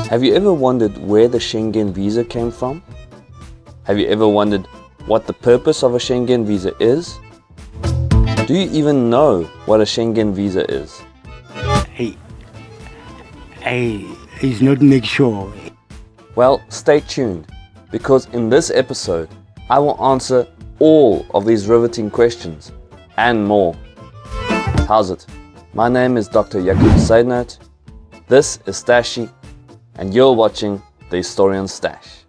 Have you ever wondered where the Schengen Visa came from? Have you ever wondered what the purpose of a Schengen Visa is? Do you even know what a Schengen Visa is? He's not make sure. Well, stay tuned, because in this episode, I will answer all of these riveting questions and more. How's it? My name is Dr. Lekker Seidnout. This is Stashy, and you're watching The Historian Stash.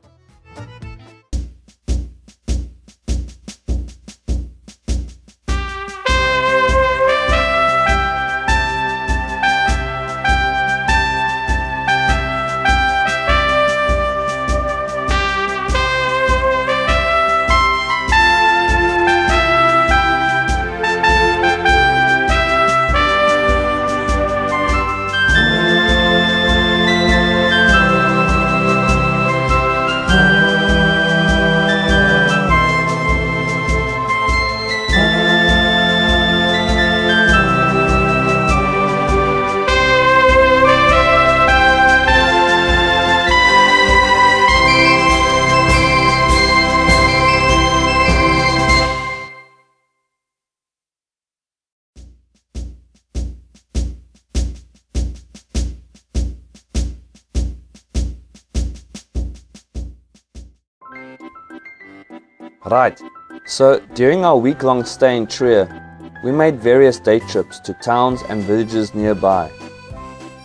Right, so during our week-long stay in Trier, we made various day trips to towns and villages nearby.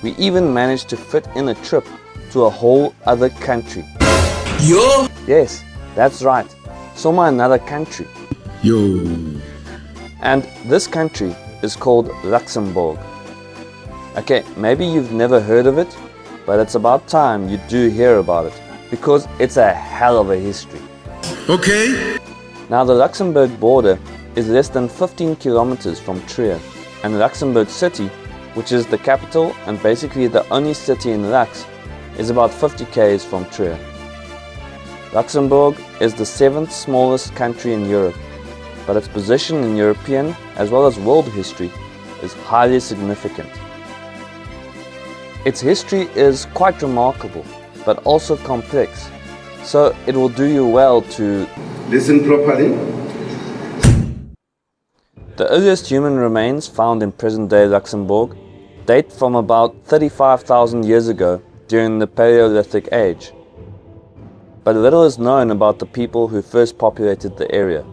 We even managed to fit in a trip to a whole other country. Yo! Yes, that's right, somewhere another country. Yo! And this country is called Luxembourg. Okay, maybe you've never heard of it, but it's about time you do hear about it, because it's a hell of a history. Okay. Now the Luxembourg border is less than 15 kilometers from Trier, and Luxembourg City, which is the capital and basically the only city in Lux, is about 50 km from Trier. Luxembourg is the 7th smallest country in Europe, but its position in European as well as world history is highly significant. Its history is quite remarkable, but also complex. So it will do you well to Listen properly. The earliest human remains found in present-day Luxembourg date from about 35,000 years ago during the Paleolithic age. But little is known about the people who first populated the area.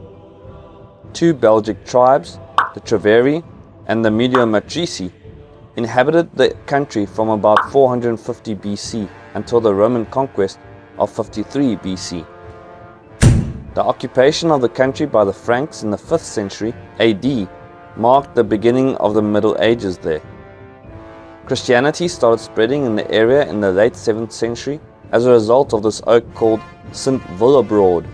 Two Belgic tribes, the Treveri and the Mediomatrici, inhabited the country from about 450 BC until the Roman conquest of 53 BC. The occupation of the country by the Franks in the 5th century AD marked the beginning of the Middle Ages there. Christianity started spreading in the area in the late 7th century as a result of this oak called St. Willebrord.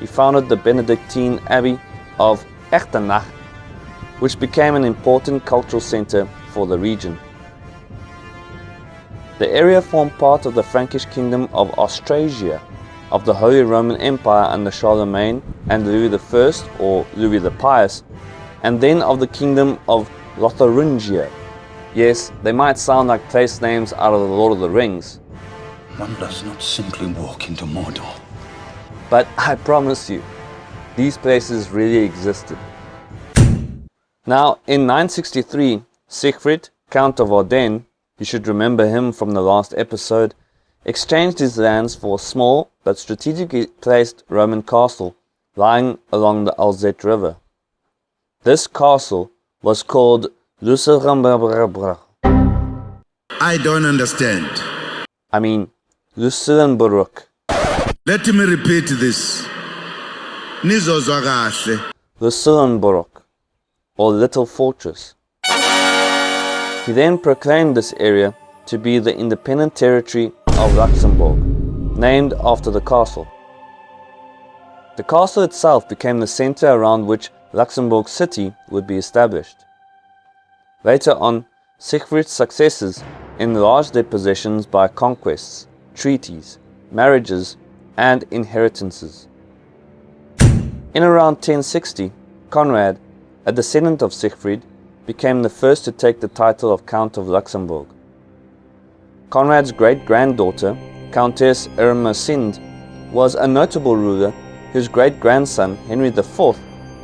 He founded the Benedictine Abbey of Echternach, which became an important cultural center for the region. The area formed part of the Frankish kingdom of Austrasia, of the Holy Roman Empire under Charlemagne and Louis I or Louis the Pious, and then of the kingdom of Lotharingia. Yes, they might sound like place names out of the Lord of the Rings. One does not simply walk into Mordor. But I promise you, these places really existed. Now, in 963, Siegfried, Count of Ardennes, you should remember him from the last episode, exchanged his lands for a small but strategically placed Roman castle lying along the Alzette River. This castle was called Luxembourg. I don't understand. I mean, Luxembourg. Let me repeat this. Nizozwa kahle. Luxembourg, or Little Fortress. He then proclaimed this area to be the independent territory of Luxembourg, named after the castle. The castle itself became the center around which Luxembourg City would be established. Later on, Siegfried's successors enlarged their possessions by conquests, treaties, marriages, and inheritances. In around 1060, Conrad, a descendant of Siegfried, became the first to take the title of Count of Luxembourg. Conrad's great-granddaughter, Countess Ermesinde, was a notable ruler whose great-grandson, Henry IV,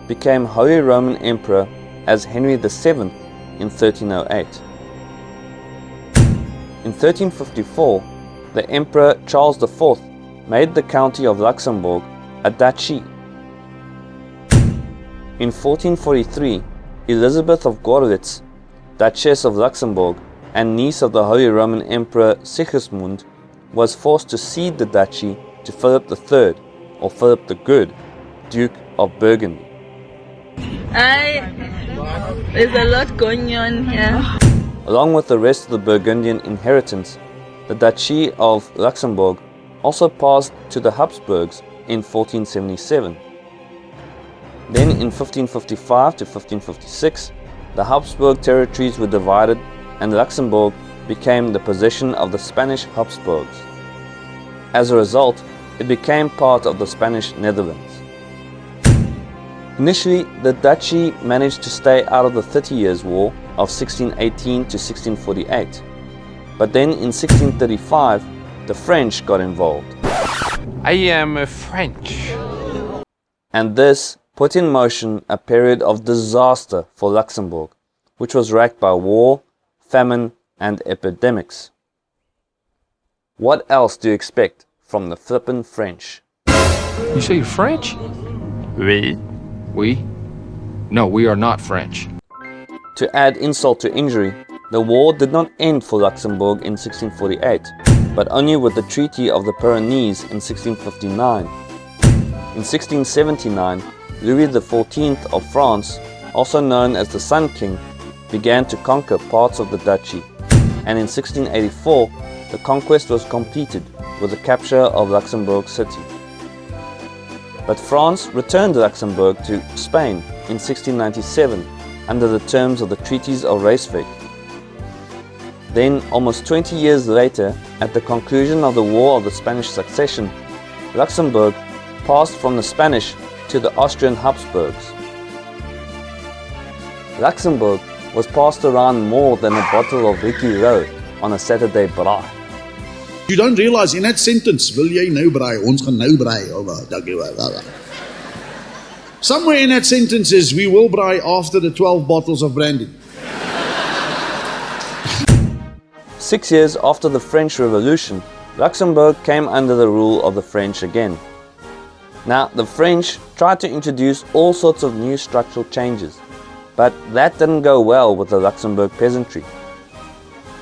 became Holy Roman Emperor as Henry VII in 1308. In 1354, the Emperor Charles IV made the County of Luxembourg a duchy. In 1443, Elizabeth of Gorlitz, Duchess of Luxembourg and niece of the Holy Roman Emperor Sigismund, was forced to cede the duchy to Philip III, or Philip the Good, Duke of Burgundy. There's a lot going on here. Along with the rest of the Burgundian inheritance, the Duchy of Luxembourg also passed to the Habsburgs in 1477. Then in 1555 to 1556, the Habsburg territories were divided and Luxembourg became the possession of the Spanish Habsburgs. As a result, it became part of the Spanish Netherlands. Initially, the duchy managed to stay out of the 30 Years' War of 1618 to 1648. But then in 1635, the French got involved. I am French. And this put in motion a period of disaster for Luxembourg, which was racked by war, famine, and epidemics. What else do you expect from the flippin' French? You say you're French? Oui. We? No, we are not French. To add insult to injury, the war did not end for Luxembourg in 1648, but only with the Treaty of the Pyrenees in 1659. In 1679, Louis XIV of France, also known as the Sun King, began to conquer parts of the duchy, and in 1684, the conquest was completed with the capture of Luxembourg City. But France returned Luxembourg to Spain in 1697 under the terms of the Treaties of Ryswick. Then, almost 20 years later, at the conclusion of the War of the Spanish Succession, Luxembourg passed from the Spanish to the Austrian Habsburgs. Luxembourg was passed around more than a bottle of Ricky Rowe on a Saturday braai. You don't realize in that sentence, wil jy nou braai, ons gaan nou braai. Somewhere in that sentence is, we will braai after the 12 bottles of brandy. 6 years after the French Revolution, Luxembourg came under the rule of the French again. Now, the French tried to introduce all sorts of new structural changes, but that didn't go well with the Luxembourg peasantry.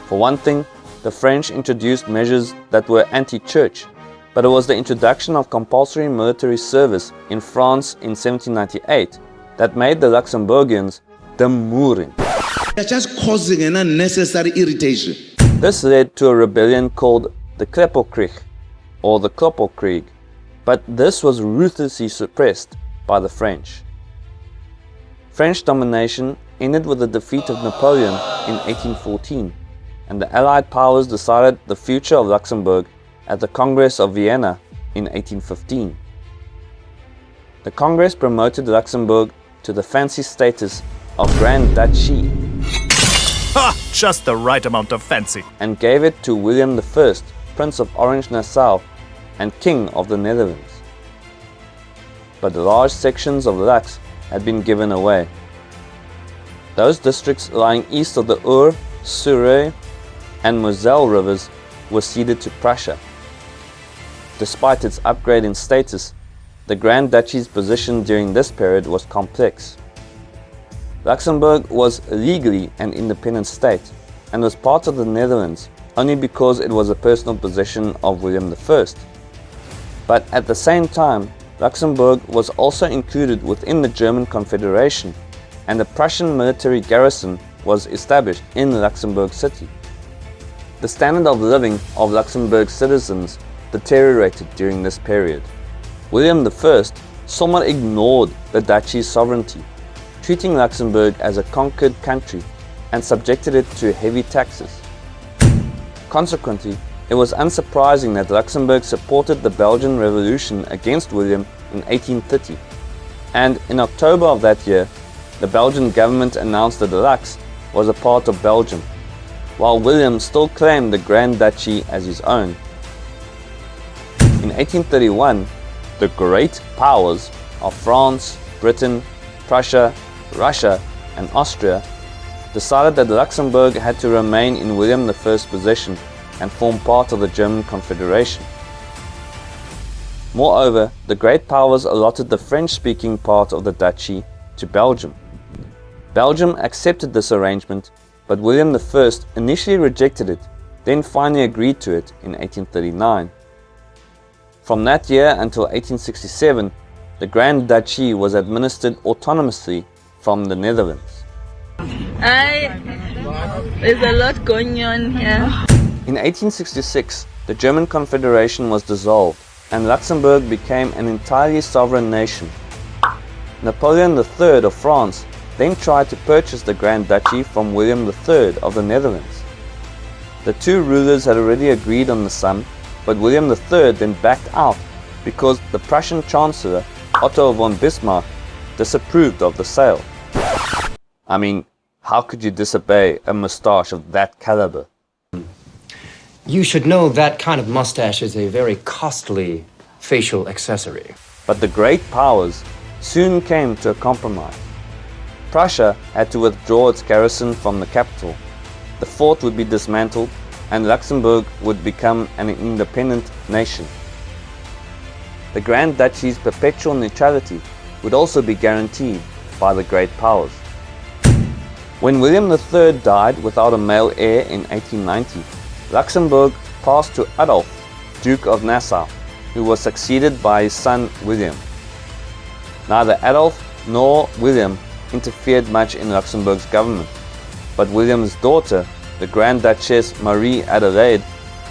For one thing, the French introduced measures that were anti-church, but it was the introduction of compulsory military service in France in 1798 that made the Luxembourgians demoering. They're just causing an unnecessary irritation. This led to a rebellion called the Kreppelkrieg, or the Kloppelkrieg, but this was ruthlessly suppressed by the French. French domination ended with the defeat of Napoleon in 1814, and the Allied powers decided the future of Luxembourg at the Congress of Vienna in 1815. The Congress promoted Luxembourg to the fancy status of Grand Duchy. Ha! Just the right amount of fancy. And gave it to William I, Prince of Orange-Nassau and King of the Netherlands. But large sections of Lux had been given away. Those districts lying east of the Our, Surrey and Moselle rivers were ceded to Prussia. Despite its upgrade in status, the Grand Duchy's position during this period was complex. Luxembourg was legally an independent state and was part of the Netherlands only because it was a personal possession of William I. But at the same time, Luxembourg was also included within the German Confederation, and a Prussian military garrison was established in Luxembourg City. The standard of living of Luxembourg citizens deteriorated during this period. William I somewhat ignored the duchy's sovereignty, treating Luxembourg as a conquered country and subjected it to heavy taxes. Consequently, it was unsurprising that Luxembourg supported the Belgian Revolution against William in 1830, and in October of that year, the Belgian government announced that the Lux was a part of Belgium. while William still claimed the Grand Duchy as his own. In 1831, the great powers of France, Britain, Prussia, Russia, and Austria decided that Luxembourg had to remain in William I's possession and form part of the German Confederation. Moreover, the great powers allotted the French-speaking part of the duchy to Belgium. Belgium accepted this arrangement, but William I initially rejected it, then finally agreed to it in 1839. From that year until 1867, the Grand Duchy was administered autonomously from the Netherlands. There's a lot going on here. In 1866, the German Confederation was dissolved and Luxembourg became an entirely sovereign nation. Napoleon III of France then tried to purchase the Grand Duchy from William III of the Netherlands. The two rulers had already agreed on the sum, but William III then backed out because the Prussian Chancellor, Otto von Bismarck, disapproved of the sale. I mean, how could you disobey a moustache of that caliber? You should know that kind of mustache is a very costly facial accessory. But the great powers soon came to a compromise. Prussia had to withdraw its garrison from the capital. The fort would be dismantled and Luxembourg would become an independent nation. The Grand Duchy's perpetual neutrality would also be guaranteed by the great powers. When William III died without a male heir in 1890, Luxembourg passed to Adolf, Duke of Nassau, who was succeeded by his son William. Neither Adolf nor William interfered much in Luxembourg's government, but William's daughter, the Grand Duchess Marie Adelaide,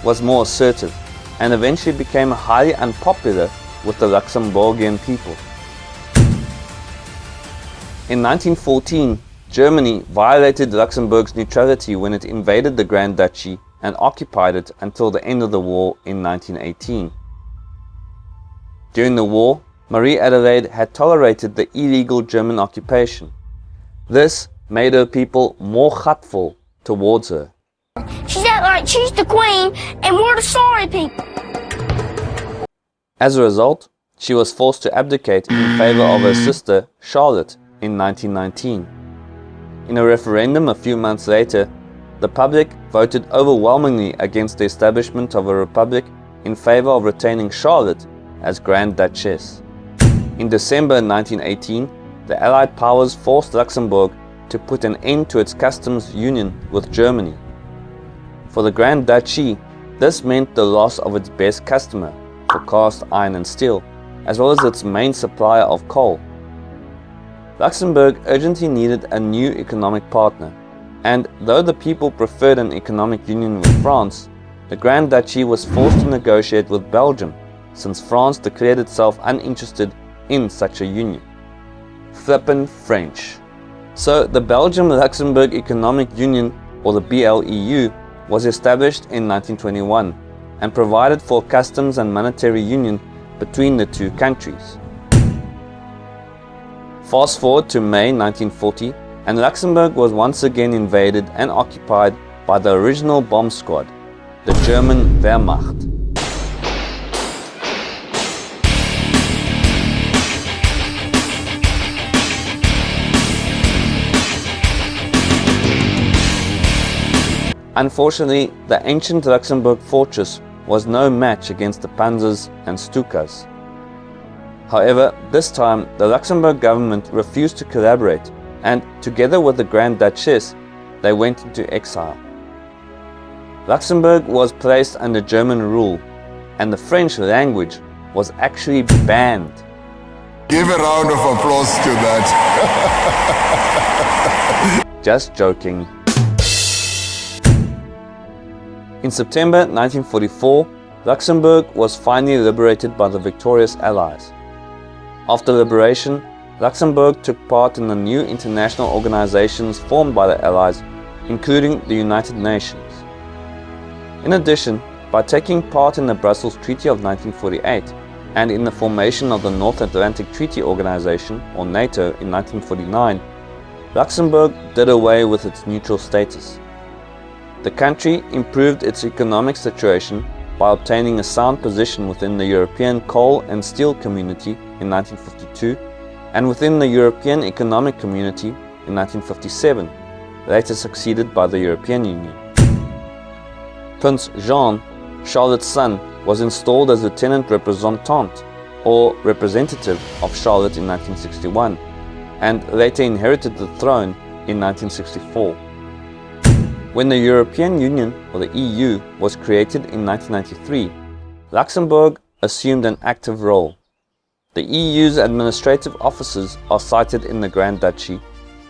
was more assertive and eventually became highly unpopular with the Luxembourgian people. In 1914, Germany violated Luxembourg's neutrality when it invaded the Grand Duchy and occupied it until the end of the war in 1918. During the war, Marie Adelaide had tolerated the illegal German occupation. This made her people more hurtful towards her. She's act like she's the queen and we're the sorry people. As a result, she was forced to abdicate in favor of her sister Charlotte in 1919. In a referendum a few months later, the public voted overwhelmingly against the establishment of a republic in favor of retaining Charlotte as Grand Duchess. In December 1918, the Allied powers forced Luxembourg to put an end to its customs union with Germany. For the Grand Duchy, this meant the loss of its best customer for cast iron and steel, as well as its main supplier of coal. Luxembourg urgently needed a new economic partner, and though the people preferred an economic union with France, the Grand Duchy was forced to negotiate with Belgium, since France declared itself uninterested in such a union. Flippin' French. So the Belgium-Luxembourg Economic Union, or the BLEU, was established in 1921 and provided for customs and monetary union between the two countries. Fast forward to May 1940, and Luxembourg was once again invaded and occupied by the original bomb squad, the German Wehrmacht. Unfortunately, the ancient Luxembourg fortress was no match against the panzers and Stukas. However, this time the Luxembourg government refused to collaborate, and together with the Grand Duchess, they went into exile. Luxembourg was placed under German rule, and the French language was actually banned. Give a round of applause to that. Just joking. In September 1944, Luxembourg was finally liberated by the victorious Allies. After liberation, Luxembourg took part in the new international organizations formed by the Allies, including the United Nations. In addition, by taking part in the Brussels Treaty of 1948 and in the formation of the North Atlantic Treaty Organization, or NATO, in 1949, Luxembourg did away with its neutral status. The country improved its economic situation by obtaining a sound position within the European coal and steel community in 1952 and within the European Economic Community in 1957, later succeeded by the European Union. Prince Jean, Charlotte's son, was installed as Lieutenant Representant, or representative of Charlotte in 1961, and later inherited the throne in 1964. When the European Union, or the EU, was created in 1993, Luxembourg assumed an active role. The EU's administrative offices are cited in the Grand Duchy,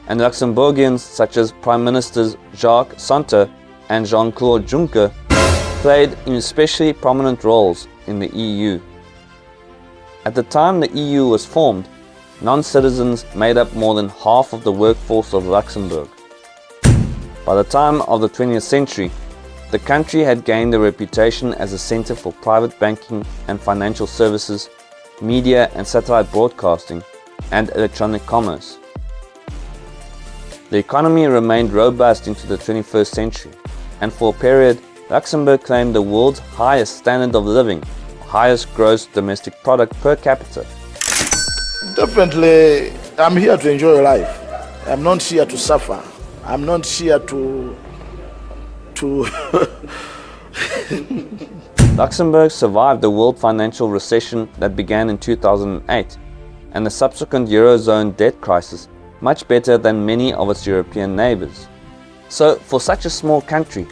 and Luxembourgians such as Prime Ministers Jacques Santer and Jean-Claude Juncker played especially prominent roles in the EU. At the time the EU was formed, non-citizens made up more than half of the workforce of Luxembourg. By the time of the 20th century, the country had gained a reputation as a center for private banking and financial services, media and satellite broadcasting, and electronic commerce. The economy remained robust into the 21st century, and for a period, Luxembourg claimed the world's highest standard of living, highest gross domestic product per capita. Definitely, I'm here to enjoy life. I'm not here to suffer. I'm not here to Luxembourg survived the world financial recession that began in 2008 and the subsequent Eurozone debt crisis much better than many of its European neighbors. So, for such a small country,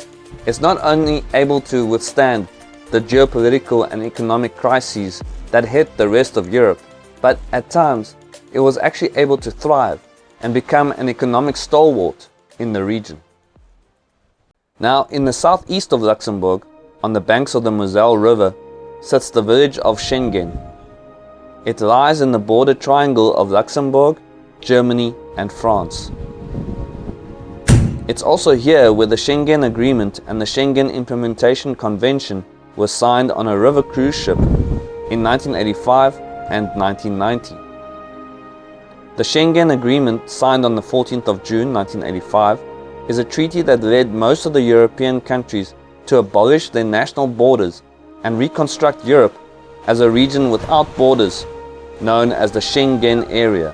it's not only able to withstand the geopolitical and economic crises that hit the rest of Europe, but at times it was actually able to thrive and become an economic stalwart in the region. Now, in the southeast of Luxembourg, on the banks of the Moselle River, sits the village of Schengen. It lies in the border triangle of Luxembourg, Germany and France. It's also here where the Schengen Agreement and the Schengen Implementation Convention were signed on a river cruise ship in 1985 and 1990. The Schengen Agreement, signed on the 14th of June 1985, is a treaty that led most of the European countries to abolish their national borders and reconstruct Europe as a region without borders, known as the Schengen area.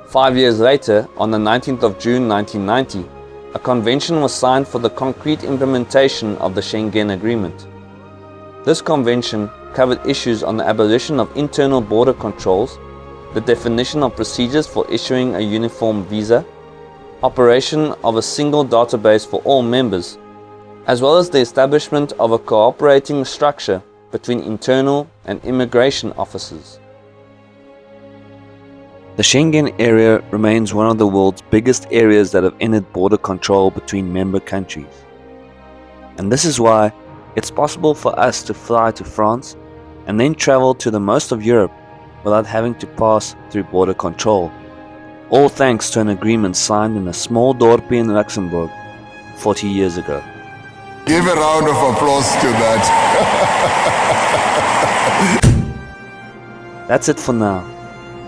5 years later, on the 19th of June 1990, a convention was signed for the concrete implementation of the Schengen Agreement. This convention covered issues on the abolition of internal border controls, the definition of procedures for issuing a uniform visa, operation of a single database for all members, as well as the establishment of a cooperating structure between internal and immigration officers. The Schengen area remains one of the world's biggest areas that have ended border control between member countries. And this is why it's possible for us to fly to France and then travel to the most of Europe without having to pass through border control. All thanks to an agreement signed in a small dorp in Luxembourg 40 years ago. Give a round of applause to that. That's it for now.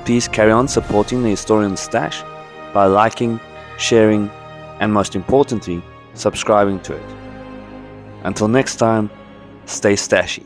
Please carry on supporting the Historian Stash by liking, sharing, and most importantly, subscribing to it. Until next time, stay stashy.